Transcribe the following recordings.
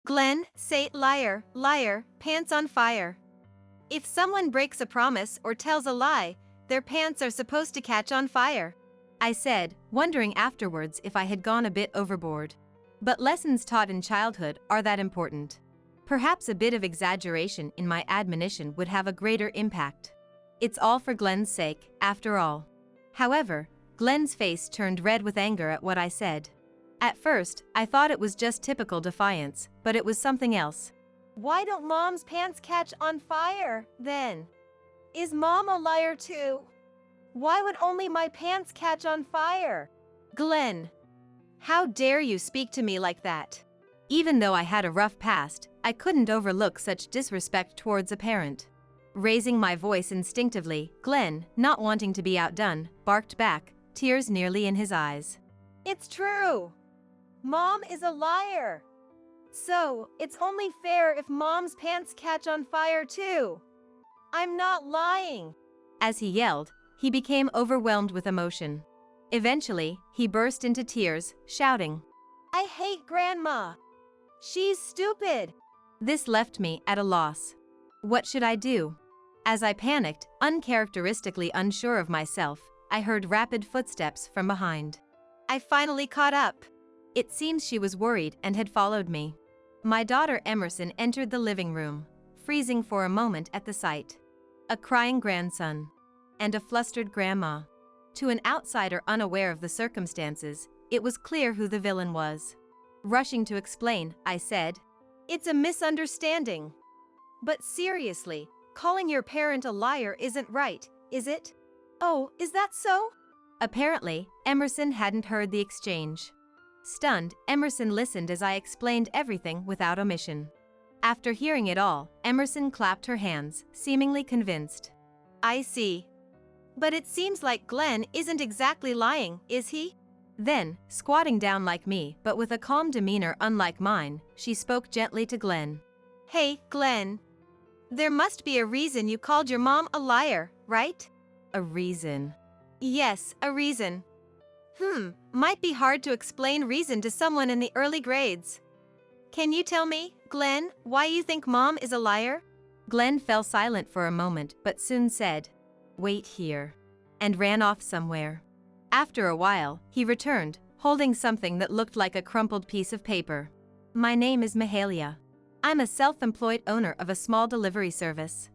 Glenn, say liar, liar, pants on fire. If someone breaks a promise or tells a lie, their pants are supposed to catch on fire, I said, wondering afterwards if I had gone a bit overboard. But lessons taught in childhood are that important. Perhaps a bit of exaggeration in my admonition would have a greater impact. It's all for Glenn's sake, after all. However, Glenn's face turned red with anger at what I said. At first, I thought it was just typical defiance, but it was something else. Why don't Mom's pants catch on fire, then? Is Mom a liar too? Why would only my pants catch on fire? Glenn, how dare you speak to me like that? Even though I had a rough past, I couldn't overlook such disrespect towards a parent. Raising my voice instinctively, Glenn, not wanting to be outdone, barked back, tears nearly in his eyes. It's true. Mom is a liar. So, it's only fair if Mom's pants catch on fire too. I'm not lying. As he yelled, he became overwhelmed with emotion. Eventually, he burst into tears, shouting, I hate Grandma. She's stupid. This left me at a loss. What should I do? As I panicked, uncharacteristically unsure of myself, I heard rapid footsteps from behind. I finally caught up. It seems she was worried and had followed me. My daughter Emerson entered the living room, freezing for a moment at the sight. A crying grandson. And a flustered grandma. To an outsider unaware of the circumstances, it was clear who the villain was. Rushing to explain, I said, It's a misunderstanding. But seriously, calling your parent a liar isn't right, is it? Oh, is that so? Apparently, Emerson hadn't heard the exchange. Stunned, Emerson listened as I explained everything without omission. After hearing it all, Emerson clapped her hands, seemingly convinced. I see. But it seems like Glenn isn't exactly lying, is he? Then, squatting down like me but with a calm demeanor unlike mine, she spoke gently to Glenn. Hey, Glenn. There must be a reason you called your mom a liar, right? A reason. Yes, a reason. Might be hard to explain reason to someone in the early grades. Can you tell me, Glenn, why you think Mom is a liar? Glenn fell silent for a moment but soon said, Wait here, and ran off somewhere. After a while, he returned, holding something that looked like a crumpled piece of paper. My name is Mahalia. I'm a self-employed owner of a small delivery service.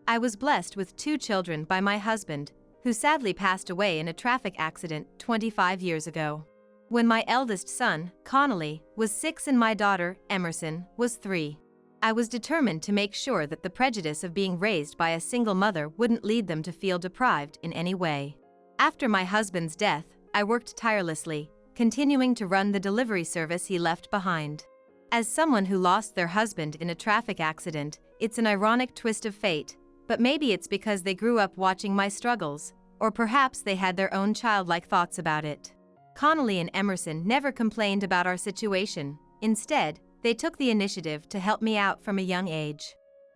I was blessed with 2 children by my husband, who sadly passed away in a traffic accident 25 years ago. When my eldest son, Connolly, was 6 and my daughter, Emerson, was 3. I was determined to make sure that the prejudice of being raised by a single mother wouldn't lead them to feel deprived in any way. After my husband's death, I worked tirelessly, continuing to run the delivery service he left behind. As someone who lost their husband in a traffic accident, it's an ironic twist of fate, but maybe it's because they grew up watching my struggles, or perhaps they had their own childlike thoughts about it. Connolly and Emerson never complained about our situation. Instead, they took the initiative to help me out from a young age.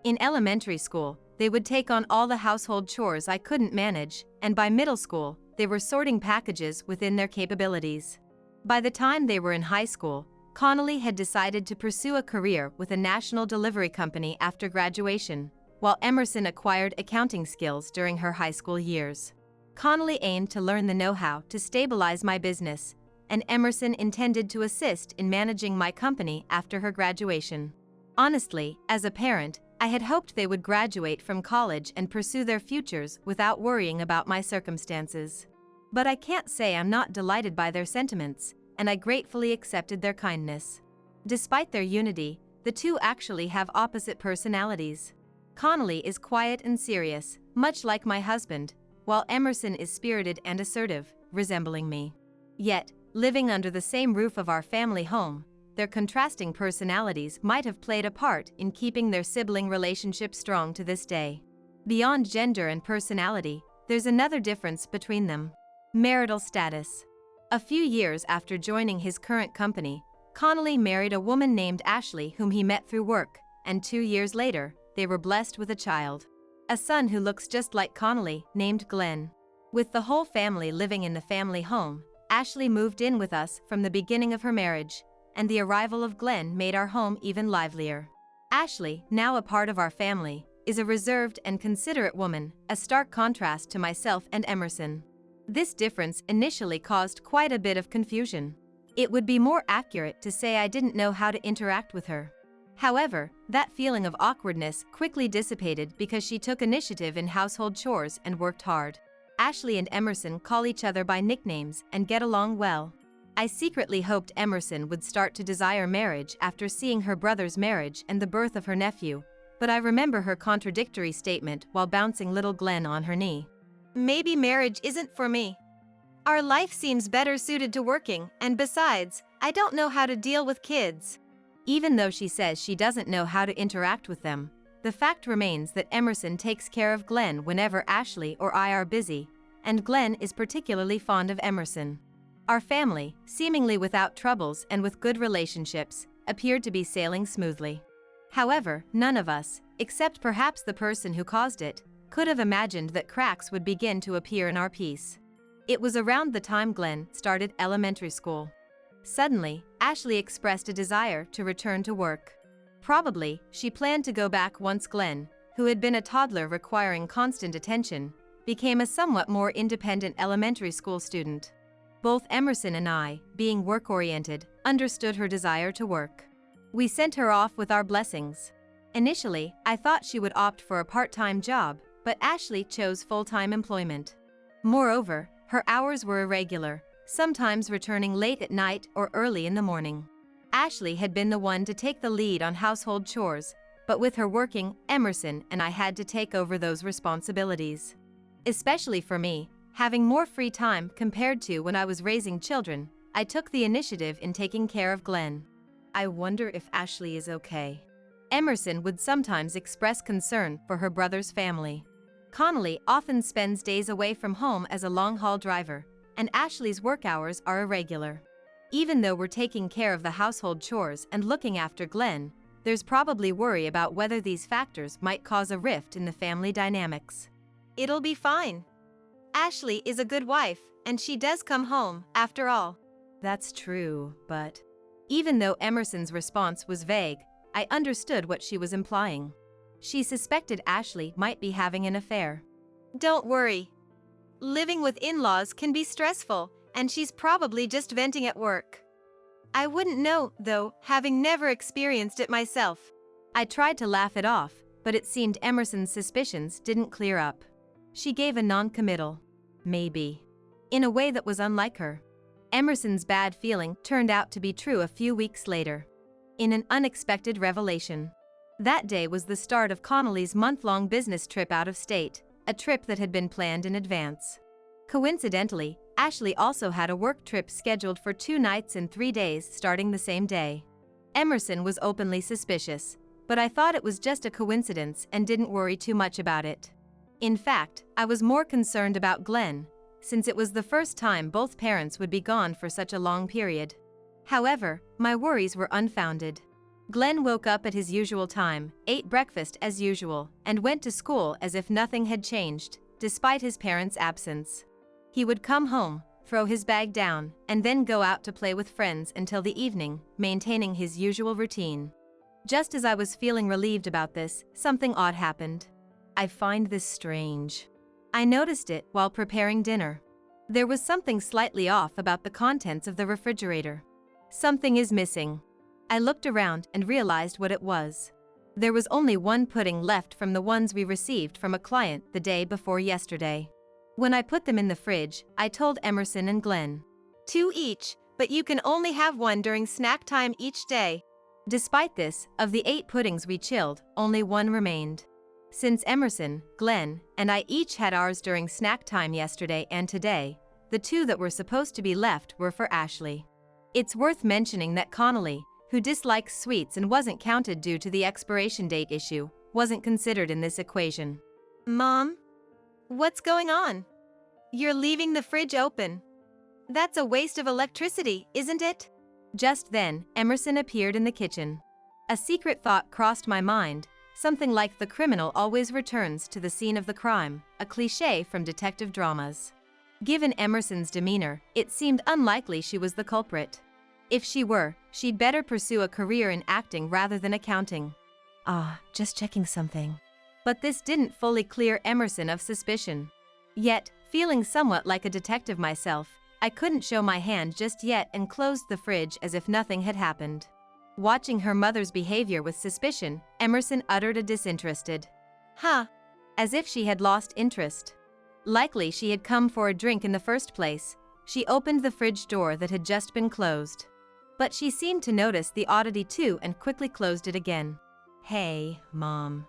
In elementary school, they would take on all the household chores I couldn't manage, and by middle school, they were sorting packages within their capabilities. By the time they were in high school, Connolly had decided to pursue a career with a national delivery company after graduation, while Emerson acquired accounting skills during her high school years. Connolly aimed to learn the know-how to stabilize my business, and Emerson intended to assist in managing my company after her graduation. Honestly, as a parent, I had hoped they would graduate from college and pursue their futures without worrying about my circumstances. But I can't say I'm not delighted by their sentiments, and I gratefully accepted their kindness. Despite their unity, the two actually have opposite personalities. Connolly is quiet and serious, much like my husband, while Emerson is spirited and assertive, resembling me. Yet, living under the same roof of our family home, their contrasting personalities might have played a part in keeping their sibling relationship strong to this day. Beyond gender and personality, there's another difference between them: marital status. A few years after joining his current company, Connolly married a woman named Ashley whom he met through work, and 2 years later, they were blessed with a child. A son who looks just like Connolly, named Glenn. With the whole family living in the family home, Ashley moved in with us from the beginning of her marriage, and the arrival of Glenn made our home even livelier. Ashley, now a part of our family, is a reserved and considerate woman, a stark contrast to myself and Emerson. This difference initially caused quite a bit of confusion. It would be more accurate to say I didn't know how to interact with her. However, that feeling of awkwardness quickly dissipated because she took initiative in household chores and worked hard. Ashley and Emerson call each other by nicknames and get along well. I secretly hoped Emerson would start to desire marriage after seeing her brother's marriage and the birth of her nephew, but I remember her contradictory statement while bouncing little Glenn on her knee. Maybe marriage isn't for me. Our life seems better suited to working, and besides, I don't know how to deal with kids. Even though she says she doesn't know how to interact with them, the fact remains that Emerson takes care of Glenn whenever Ashley or I are busy, and Glenn is particularly fond of Emerson. Our family, seemingly without troubles and with good relationships, appeared to be sailing smoothly. However, none of us, except perhaps the person who caused it, could have imagined that cracks would begin to appear in our peace. It was around the time Glenn started elementary school. Suddenly, Ashley expressed a desire to return to work. Probably, she planned to go back once Glenn, who had been a toddler requiring constant attention, became a somewhat more independent elementary school student. Both Emerson and I, being work-oriented, understood her desire to work. We sent her off with our blessings. Initially, I thought she would opt for a part-time job, but Ashley chose full-time employment. Moreover, her hours were irregular, sometimes returning late at night or early in the morning. Ashley had been the one to take the lead on household chores, but with her working, Emerson and I had to take over those responsibilities. Especially for me, having more free time compared to when I was raising children, I took the initiative in taking care of Glenn. I wonder if Ashley is okay. Emerson would sometimes express concern for her brother's family. Connolly often spends days away from home as a long-haul driver, and Ashley's work hours are irregular. Even though we're taking care of the household chores and looking after Glenn, there's probably worry about whether these factors might cause a rift in the family dynamics. It'll be fine. Ashley is a good wife, and she does come home, after all. That's true, but... Even though Emerson's response was vague, I understood what she was implying. She suspected Ashley might be having an affair. Don't worry. Living with in-laws can be stressful, and she's probably just venting at work. I wouldn't know, though, having never experienced it myself. I tried to laugh it off, but it seemed Emerson's suspicions didn't clear up. She gave a non-committal. Maybe. In a way that was unlike her. Emerson's bad feeling turned out to be true a few weeks later. In an unexpected revelation. That day was the start of Connolly's month-long business trip out of state, a trip that had been planned in advance. Coincidentally, Ashley also had a work trip scheduled for 2 nights and 3 days starting the same day. Emerson was openly suspicious, but I thought it was just a coincidence and didn't worry too much about it. In fact, I was more concerned about Glenn, since it was the first time both parents would be gone for such a long period. However, my worries were unfounded. Glenn woke up at his usual time, ate breakfast as usual, and went to school as if nothing had changed, despite his parents' absence. He would come home, throw his bag down, and then go out to play with friends until the evening, maintaining his usual routine. Just as I was feeling relieved about this, something odd happened. I find this strange. I noticed it while preparing dinner. There was something slightly off about the contents of the refrigerator. Something is missing. I looked around and realized what it was. There was only one pudding left from the ones we received from a client the day before yesterday. When I put them in the fridge, I told Emerson and Glenn. 2 each, but you can only have 1 during snack time each day. Despite this, of the 8 puddings we chilled, only 1 remained. Since Emerson, Glenn, and I each had ours during snack time yesterday and today, the 2 that were supposed to be left were for Ashley. It's worth mentioning that Connolly, who dislikes sweets and wasn't counted due to the expiration date issue, wasn't considered in this equation. Mom? What's going on? You're leaving the fridge open. That's a waste of electricity, isn't it? Just then, Emerson appeared in the kitchen. A secret thought crossed my mind. Something like the criminal always returns to the scene of the crime, a cliché from detective dramas. Given Emerson's demeanor, it seemed unlikely she was the culprit. If she were, she'd better pursue a career in acting rather than accounting. Just checking something. But this didn't fully clear Emerson of suspicion. Yet, feeling somewhat like a detective myself, I couldn't show my hand just yet and closed the fridge as if nothing had happened. Watching her mother's behavior with suspicion, Emerson uttered a disinterested, "Huh," as if she had lost interest. Likely she had come for a drink in the first place. She opened the fridge door that had just been closed. But she seemed to notice the oddity too and quickly closed it again. "Hey, Mom.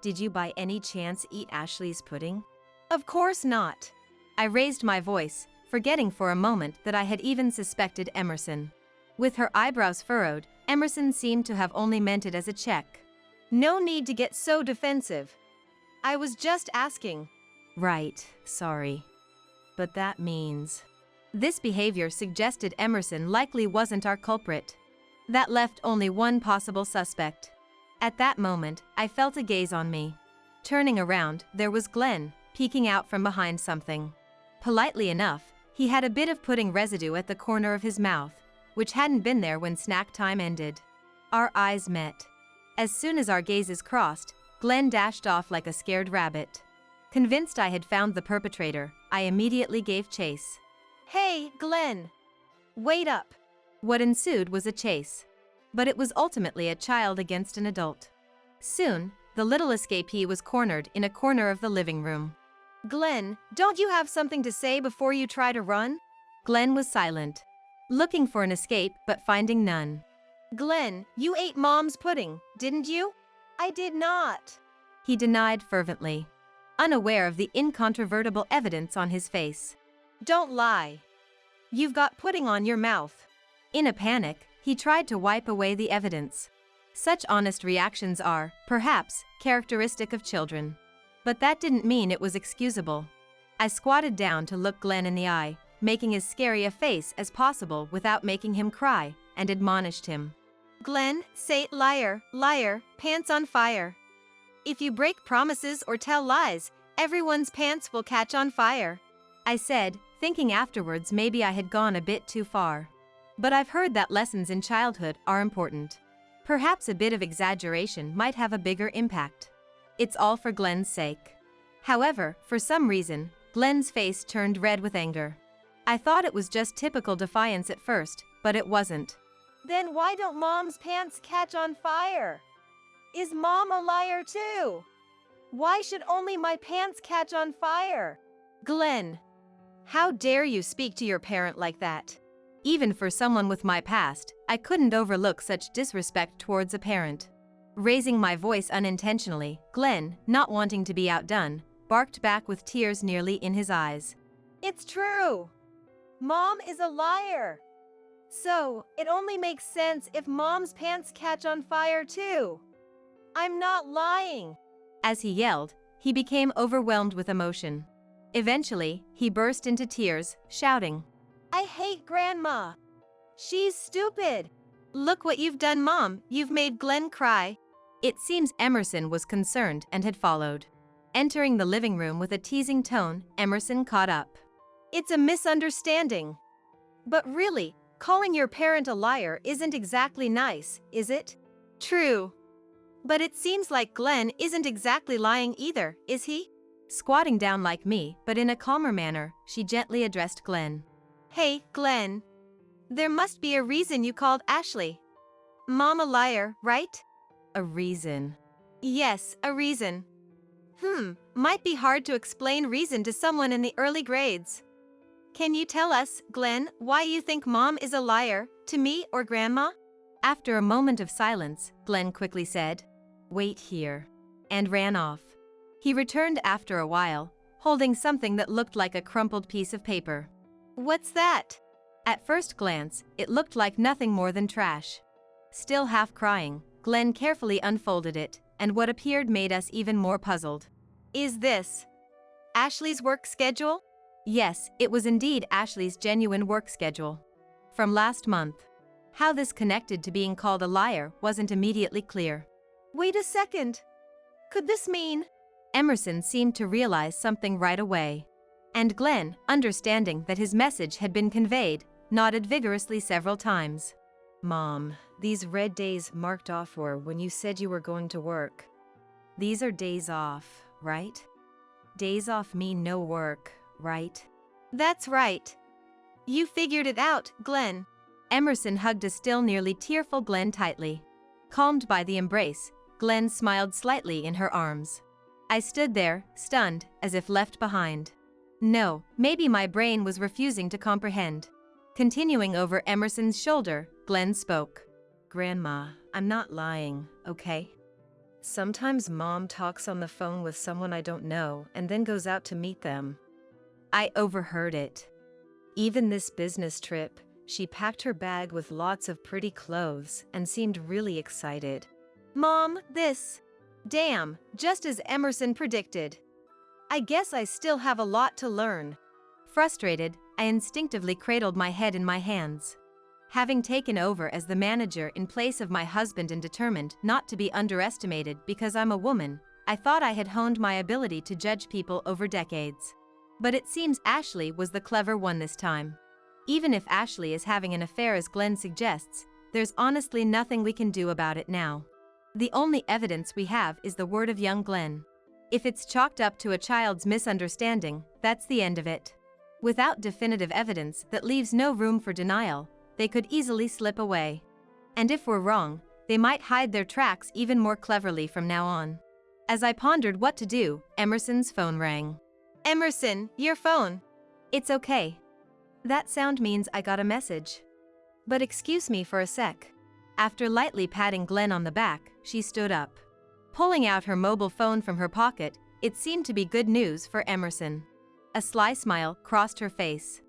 Did you by any chance eat Ashley's pudding?" "Of course not." I raised my voice, forgetting for a moment that I had even suspected Emerson. With her eyebrows furrowed, Emerson seemed to have only meant it as a check. "No need to get so defensive. I was just asking." "Right, sorry. But that means..." This behavior suggested Emerson likely wasn't our culprit. That left only one possible suspect. At that moment, I felt a gaze on me. Turning around, there was Glenn, peeking out from behind something. Politely enough, he had a bit of pudding residue at the corner of his mouth, which hadn't been there when snack time ended. Our eyes met. As soon as our gazes crossed, Glenn dashed off like a scared rabbit. Convinced I had found the perpetrator, I immediately gave chase. "Hey, Glenn! Wait up!" What ensued was a chase. But it was ultimately a child against an adult. Soon, the little escapee was cornered in a corner of the living room. "Glenn, don't you have something to say before you try to run?" Glenn was silent, looking for an escape but finding none. "Glenn, you ate Mom's pudding, didn't you?" "I did not," he denied fervently, unaware of the incontrovertible evidence on his face. "Don't lie. You've got pudding on your mouth." In a panic, he tried to wipe away the evidence. Such honest reactions are, perhaps, characteristic of children. But that didn't mean it was excusable. I squatted down to look Glenn in the eye, making as scary a face as possible without making him cry, and admonished him. "Glenn, say liar, liar, pants on fire. If you break promises or tell lies, everyone's pants will catch on fire," I said, thinking afterwards maybe I had gone a bit too far. But I've heard that lessons in childhood are important. Perhaps a bit of exaggeration might have a bigger impact. It's all for Glenn's sake. However, for some reason, Glenn's face turned red with anger. I thought it was just typical defiance at first, but it wasn't. "Then why don't Mom's pants catch on fire? Is Mom a liar too? Why should only my pants catch on fire?" "Glenn, how dare you speak to your parent like that?" Even for someone with my past, I couldn't overlook such disrespect towards a parent. Raising my voice unintentionally, Glenn, not wanting to be outdone, barked back with tears nearly in his eyes. "It's true. Mom is a liar. So, it only makes sense if Mom's pants catch on fire too. I'm not lying." As he yelled, he became overwhelmed with emotion. Eventually, he burst into tears, shouting, "I hate Grandma. She's stupid. Look what you've done, Mom. You've made Glenn cry." It seems Emerson was concerned and had followed. Entering the living room with a teasing tone, Emerson caught up. "It's a misunderstanding. But really, calling your parent a liar isn't exactly nice, is it?" "True. But it seems like Glenn isn't exactly lying either, is he?" Squatting down like me, but in a calmer manner, she gently addressed Glenn. "Hey, Glenn. There must be a reason you called Ashley Mom a liar, right?" "A reason?" "Yes, a reason." Might be hard to explain reason to someone in the early grades. Can you tell us, Glenn, why you think Mom is a liar, to me or Grandma?" After a moment of silence, Glenn quickly said, "Wait here," and ran off. He returned after a while, holding something that looked like a crumpled piece of paper. "What's that?" At first glance, it looked like nothing more than trash. Still half crying, Glenn carefully unfolded it, and what appeared made us even more puzzled. "Is this Ashley's work schedule?" Yes, it was indeed Ashley's genuine work schedule. From last month. How this connected to being called a liar wasn't immediately clear. "Wait a second. Could this mean?" Emerson seemed to realize something right away. And Glenn, understanding that his message had been conveyed, nodded vigorously several times. Mom, these red days marked off were when you said you were going to work. These are days off, right? Days off mean no work, right? That's right. You figured it out, Glenn. Emerson hugged a still nearly tearful Glenn tightly. Calmed by the embrace, Glenn smiled slightly in her arms. I stood there, stunned, as if left behind. No, maybe my brain was refusing to comprehend. Continuing over Emerson's shoulder, Glenn spoke. Grandma, I'm not lying, okay? Sometimes Mom talks on the phone with someone I don't know and then goes out to meet them. I overheard it. Even this business trip, she packed her bag with lots of pretty clothes and seemed really excited. Mom, this. Damn, just as Emerson predicted. I guess I still have a lot to learn. Frustrated, I instinctively cradled my head in my hands. Having taken over as the manager in place of my husband and determined not to be underestimated because I'm a woman, I thought I had honed my ability to judge people over decades. But it seems Ashley was the clever one this time. Even if Ashley is having an affair as Glenn suggests, there's honestly nothing we can do about it now. The only evidence we have is the word of young Glenn. If it's chalked up to a child's misunderstanding, that's the end of it. Without definitive evidence that leaves no room for denial, they could easily slip away. And if we're wrong, they might hide their tracks even more cleverly from now on. As I pondered what to do, Emerson's phone rang. Emerson, your phone. It's okay. That sound means I got a message. But excuse me for a sec. After lightly patting Glenn on the back, she stood up. Pulling out her mobile phone from her pocket, it seemed to be good news for Emerson. A sly smile crossed her face.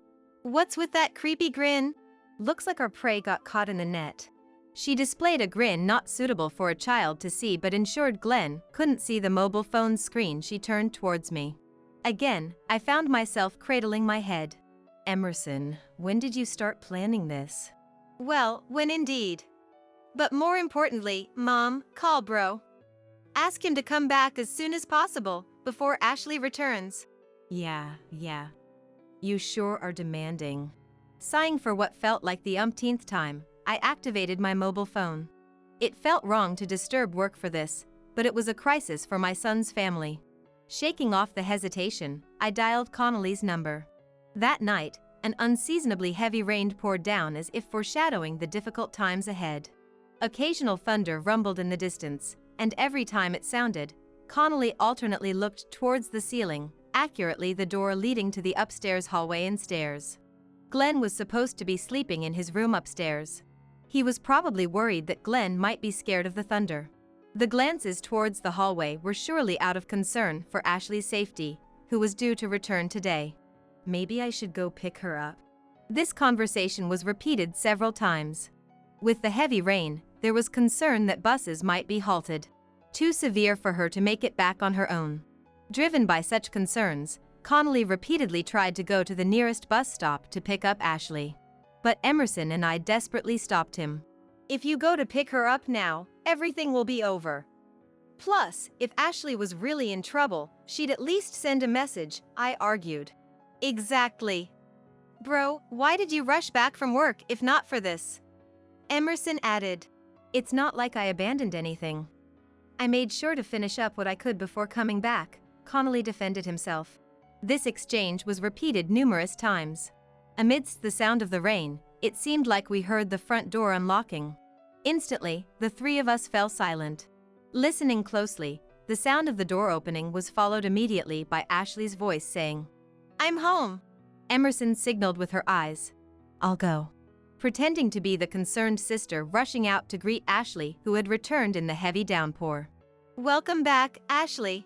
What's with that creepy grin? Looks like our prey got caught in the net. She displayed a grin not suitable for a child to see but ensured Glenn couldn't see the mobile phone's screen. She turned towards me. Again, I found myself cradling my head. Emerson, when did you start planning this? Well, when indeed. But more importantly, Mom, call bro. Ask him to come back as soon as possible, before Ashley returns. Yeah. You sure are demanding. Sighing for what felt like the umpteenth time, I activated my mobile phone. It felt wrong to disturb work for this, but it was a crisis for my son's family. Shaking off the hesitation, I dialed Connolly's number. That night, an unseasonably heavy rain poured down as if foreshadowing the difficult times ahead. Occasional thunder rumbled in the distance, and every time it sounded, Connolly alternately looked towards the ceiling, accurately the door leading to the upstairs hallway and stairs. Glenn was supposed to be sleeping in his room upstairs. He was probably worried that Glenn might be scared of the thunder. The glances towards the hallway were surely out of concern for Ashley's safety, who was due to return today. Maybe I should go pick her up. This conversation was repeated several times. With the heavy rain, there was concern that buses might be halted. Too severe for her to make it back on her own. Driven by such concerns, Connolly repeatedly tried to go to the nearest bus stop to pick up Ashley. But Emerson and I desperately stopped him. If you go to pick her up now, everything will be over. Plus, if Ashley was really in trouble, she'd at least send a message, I argued. Exactly. Bro, why did you rush back from work if not for this? Emerson added. It's not like I abandoned anything. I made sure to finish up what I could before coming back, Connolly defended himself. This exchange was repeated numerous times. Amidst the sound of the rain, it seemed like we heard the front door unlocking. Instantly, the three of us fell silent. Listening closely, the sound of the door opening was followed immediately by Ashley's voice saying, I'm home. Emerson signaled with her eyes. I'll go. Pretending to be the concerned sister rushing out to greet Ashley, who had returned in the heavy downpour. Welcome back, Ashley.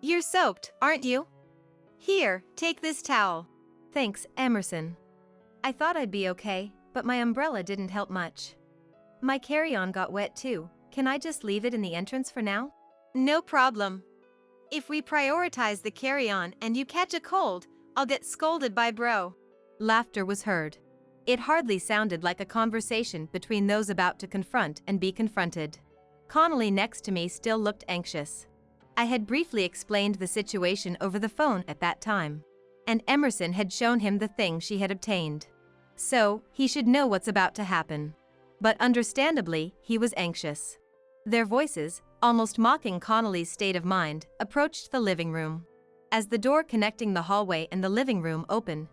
You're soaked, aren't you? Here, take this towel. Thanks, Emerson. I thought I'd be okay, but my umbrella didn't help much. My carry-on got wet too. Can I just leave it in the entrance for now? No problem. If we prioritize the carry-on and you catch a cold, I'll get scolded by bro. Laughter was heard. It hardly sounded like a conversation between those about to confront and be confronted. Connolly next to me still looked anxious. I had briefly explained the situation over the phone at that time, and Emerson had shown him the thing she had obtained. So, he should know what's about to happen. But understandably, he was anxious. Their voices, almost mocking Connolly's state of mind, approached the living room. As the door connecting the hallway and the living room opened.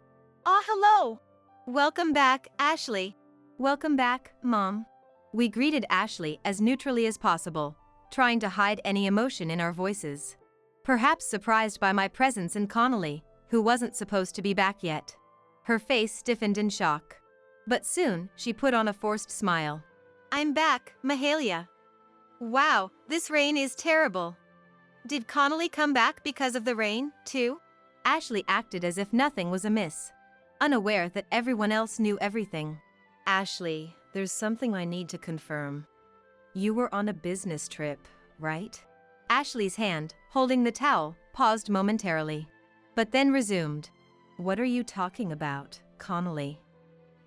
Ah, hello! Welcome back, Ashley. Welcome back, Mom. We greeted Ashley as neutrally as possible, trying to hide any emotion in our voices. Perhaps surprised by my presence and Connolly, who wasn't supposed to be back yet. Her face stiffened in shock. But soon, she put on a forced smile. I'm back, Mahalia. Wow, this rain is terrible. Did Connolly come back because of the rain, too? Ashley acted as if nothing was amiss, unaware that everyone else knew everything. Ashley, there's something I need to confirm. You were on a business trip, right? Ashley's hand, holding the towel, paused momentarily, but then resumed. What are you talking about, Connolly?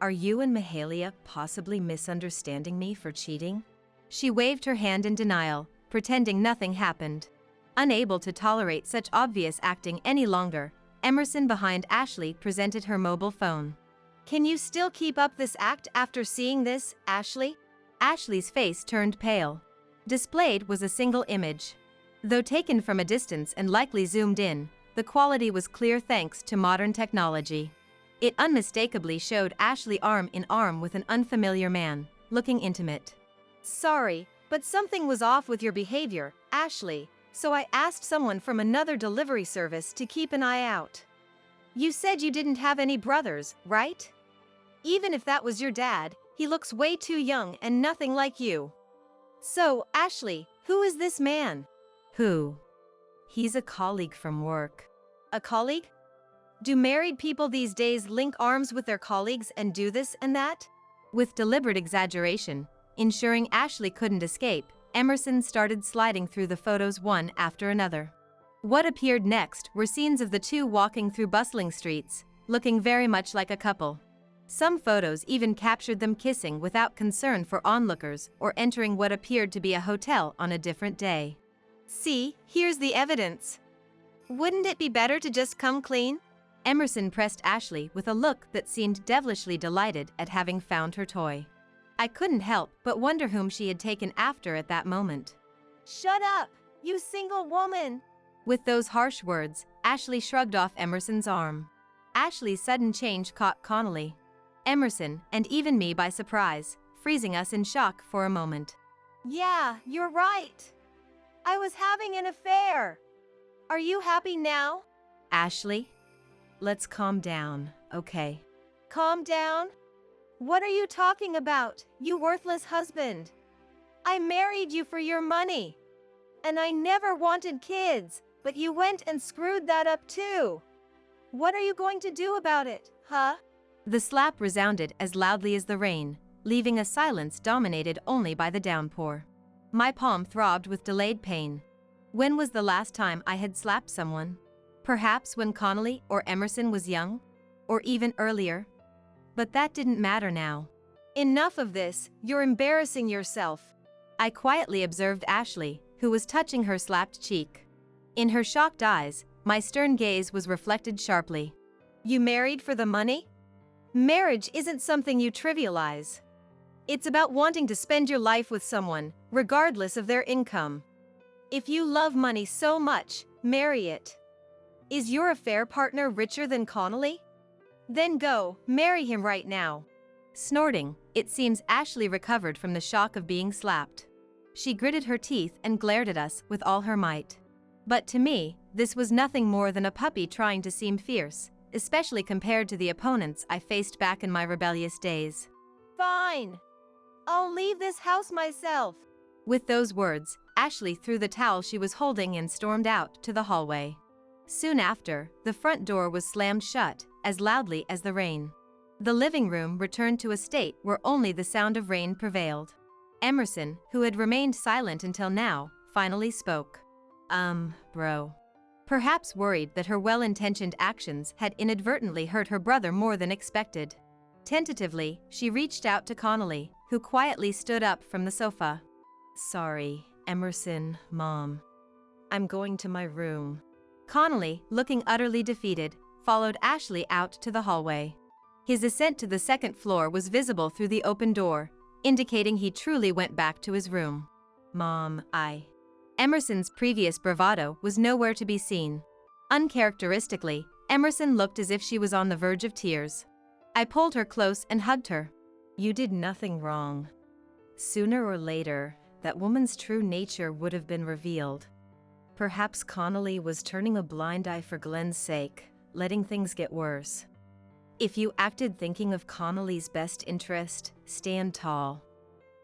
Are you and Mahalia possibly misunderstanding me for cheating? She waved her hand in denial, pretending nothing happened. Unable to tolerate such obvious acting any longer, Emerson behind Ashley presented her mobile phone. Can you still keep up this act after seeing this, Ashley? Ashley's face turned pale. Displayed was a single image. Though taken from a distance and likely zoomed in, the quality was clear thanks to modern technology. It unmistakably showed Ashley arm in arm with an unfamiliar man, looking intimate. Sorry, but something was off with your behavior, Ashley, so I asked someone from another delivery service to keep an eye out. You said you didn't have any brothers, right? Even if that was your dad, he looks way too young and nothing like you. So, Ashley, who is this man? Who? He's a colleague from work. A colleague? Do married people these days link arms with their colleagues and do this and that? With deliberate exaggeration, ensuring Ashley couldn't escape, Emerson started sliding through the photos one after another. What appeared next were scenes of the two walking through bustling streets, looking very much like a couple. Some photos even captured them kissing without concern for onlookers or entering what appeared to be a hotel on a different day. See, here's the evidence. Wouldn't it be better to just come clean? Emerson pressed Ashley with a look that seemed devilishly delighted at having found her toy. I couldn't help but wonder whom she had taken after at that moment. Shut up, you single woman! With those harsh words, Ashley shrugged off Emerson's arm. Ashley's sudden change caught Connolly, Emerson, and even me by surprise, freezing us in shock for a moment. Yeah, you're right. I was having an affair. Are you happy now? Ashley, let's calm down, okay? Calm down? What are you talking about, you worthless husband? I married you for your money. And I never wanted kids, but you went and screwed that up too. What are you going to do about it, huh? The slap resounded as loudly as the rain, leaving a silence dominated only by the downpour. My palm throbbed with delayed pain. When was the last time I had slapped someone? Perhaps when Connolly or Emerson was young? Or even earlier? But that didn't matter now. Enough of this, you're embarrassing yourself. I quietly observed Ashley, who was touching her slapped cheek. In her shocked eyes, my stern gaze was reflected sharply. You married for the money? Marriage isn't something you trivialize. It's about wanting to spend your life with someone, regardless of their income. If you love money so much, marry it. Is your affair partner richer than Connolly? Then go, marry him right now. Snorting, it seems Ashley recovered from the shock of being slapped. She gritted her teeth and glared at us with all her might. But to me, this was nothing more than a puppy trying to seem fierce, especially compared to the opponents I faced back in my rebellious days. Fine. I'll leave this house myself. With those words, Ashley threw the towel she was holding and stormed out to the hallway. Soon after, the front door was slammed shut, as loudly as the rain. The living room returned to a state where only the sound of rain prevailed. Emerson, who had remained silent until now, finally spoke. Bro. Perhaps worried that her well-intentioned actions had inadvertently hurt her brother more than expected. Tentatively, she reached out to Connolly, who quietly stood up from the sofa. Sorry, Emerson, Mom. I'm going to my room. Connolly, looking utterly defeated, followed Ashley out to the hallway. His ascent to the second floor was visible through the open door, indicating he truly went back to his room. Mom, Emerson's previous bravado was nowhere to be seen. Uncharacteristically, Emerson looked as if she was on the verge of tears. I pulled her close and hugged her. You did nothing wrong. Sooner or later, that woman's true nature would have been revealed. Perhaps Connolly was turning a blind eye for Glenn's sake, letting things get worse. If you acted thinking of Connolly's best interest, stand tall.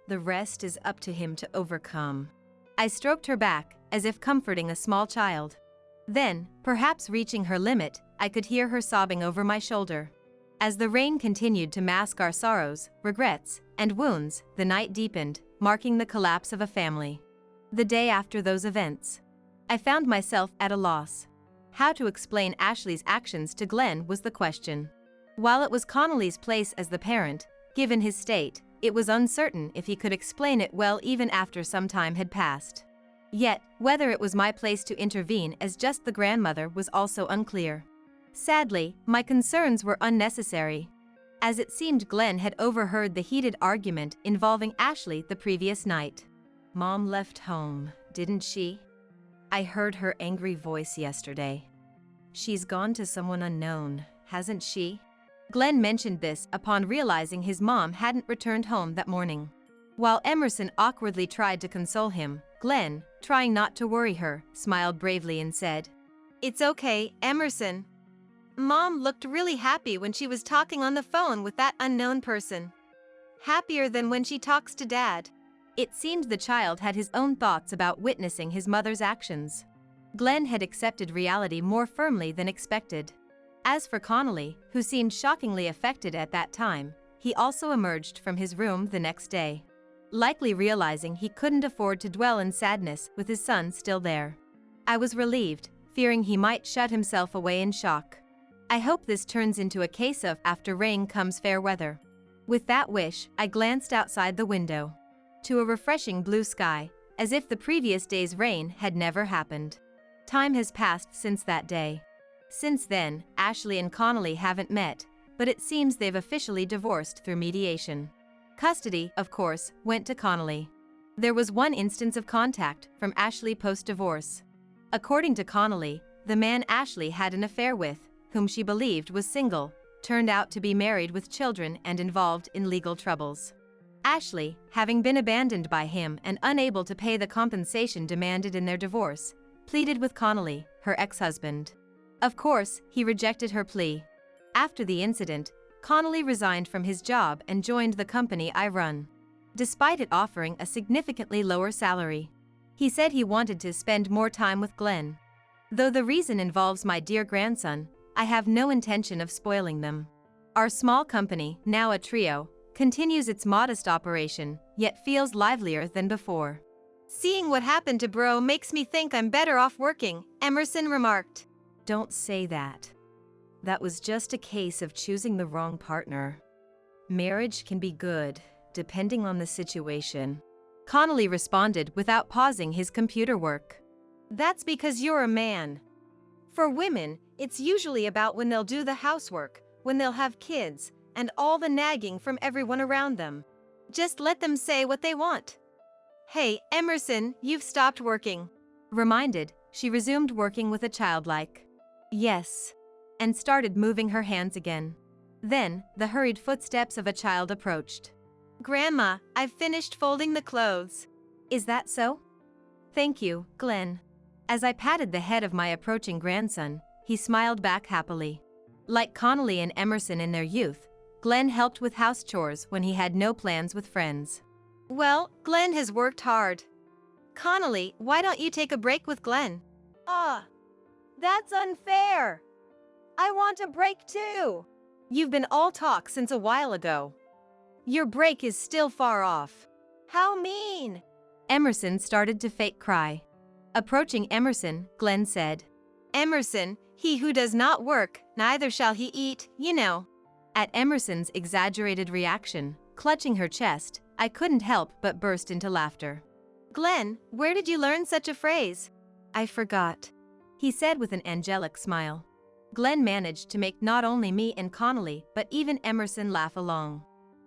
The rest is up to him to overcome. I stroked her back, as if comforting a small child. Then, perhaps reaching her limit, I could hear her sobbing over my shoulder. As the rain continued to mask our sorrows, regrets, and wounds, the night deepened, marking the collapse of a family. The day after those events, I found myself at a loss. How to explain Ashley's actions to Glenn was the question. While it was Connolly's place as the parent, given his state, it was uncertain if he could explain it well even after some time had passed. Yet, whether it was my place to intervene as just the grandmother was also unclear. Sadly, my concerns were unnecessary, as it seemed Glenn had overheard the heated argument involving Ashley the previous night. Mom left home, didn't she? I heard her angry voice yesterday. She's gone to someone unknown, hasn't she? Glenn mentioned this upon realizing his mom hadn't returned home that morning. While Emerson awkwardly tried to console him, Glenn, trying not to worry her, smiled bravely and said, "It's okay, Emerson. Mom looked really happy when she was talking on the phone with that unknown person. Happier than when she talks to Dad." It seemed the child had his own thoughts about witnessing his mother's actions. Glenn had accepted reality more firmly than expected. As for Connolly, who seemed shockingly affected at that time, he also emerged from his room the next day, likely realizing he couldn't afford to dwell in sadness with his son still there. I was relieved, fearing he might shut himself away in shock. I hope this turns into a case of after rain comes fair weather. With that wish, I glanced outside the window to a refreshing blue sky, as if the previous day's rain had never happened. Time has passed since that day. Since then, Ashley and Connolly haven't met, but it seems they've officially divorced through mediation. Custody, of course, went to Connolly. There was one instance of contact from Ashley post-divorce. According to Connolly, the man Ashley had an affair with, whom she believed was single, turned out to be married with children and involved in legal troubles. Ashley, having been abandoned by him and unable to pay the compensation demanded in their divorce, pleaded with Connolly, her ex-husband. Of course, he rejected her plea. After the incident, Connolly resigned from his job and joined the company I run, despite it offering a significantly lower salary. He said he wanted to spend more time with Glenn. Though the reason involves my dear grandson, I have no intention of spoiling them. Our small company, now a trio, continues its modest operation, yet feels livelier than before. "Seeing what happened to Bro makes me think I'm better off working," Emerson remarked. Don't say that. That was just a case of choosing the wrong partner. Marriage can be good, depending on the situation. Connolly responded without pausing his computer work. "That's because you're a man. For women, it's usually about when they'll do the housework, when they'll have kids, and all the nagging from everyone around them. Just let them say what they want." "Hey, Emerson, you've stopped working." Reminded, she resumed working with a childlike "yes," and started moving her hands again. Then, the hurried footsteps of a child approached. "Grandma, I've finished folding the clothes." Is that so? Thank you, Glenn. As I patted the head of my approaching grandson, he smiled back happily. Like Connolly and Emerson in their youth, Glenn helped with house chores when he had no plans with friends. "Well, Glenn has worked hard. Connolly, why don't you take a break with Glenn?" That's unfair. I want a break too. "You've been all talk since a while ago. Your break is still far off." How mean! Emerson started to fake cry. Approaching Emerson, Glenn said, "Emerson, he who does not work, neither shall he eat, you know." At Emerson's exaggerated reaction, clutching her chest, I couldn't help but burst into laughter. "Glenn, where did you learn such a phrase?" I forgot, he said with an angelic smile. Glenn managed to make not only me and Connolly but even Emerson laugh along.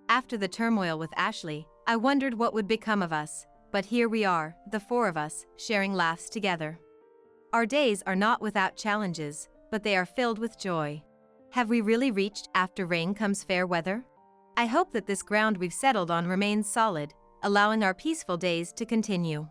After the turmoil with Ashley, I wondered what would become of us, but here we are, the four of us, sharing laughs together. Our days are not without challenges, but they are filled with joy. Have we really reached after rain comes fair weather? I hope that this ground we've settled on remains solid, allowing our peaceful days to continue.